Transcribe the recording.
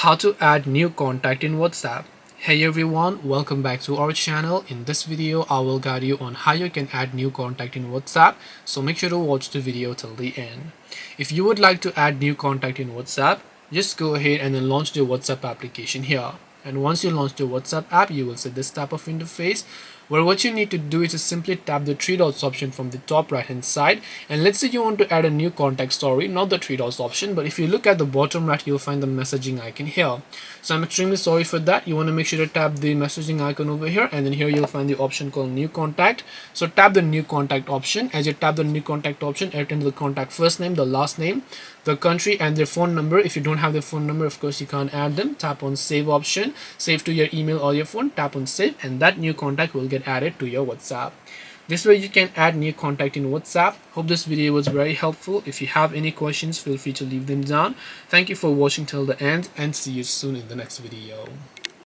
How to add new contact in WhatsApp. Hey everyone, welcome back to our channel. In this video, I will guide you on how you can add new contact in WhatsApp. So make sure to watch the video till the end. If you would like to add new contact in WhatsApp, just go ahead and then launch the WhatsApp application here. And once you launch the WhatsApp app, you will see this type of interface where what you need to do is to simply tap the three dots option from the top right hand side, and let's say you want to add a new contact story, not the three dots option, but if you look at the bottom right, you'll find the messaging icon here. So I'm extremely sorry for that. You want to make sure to tap the messaging icon over here, and then here you'll find the option called new contact. So tap the new contact option. As you tap the new contact option, enter the contact first name, the last name, the country, and their phone number. If you don't have their phone number, of course you can't add them. Tap on save option, save to your email or your phone, tap on save, and that new contact will get added to your WhatsApp. This way you can add new contact in WhatsApp. Hope this video was very helpful. If you have any questions, feel free to leave them down. Thank you for watching till the end, and see you soon in the next video.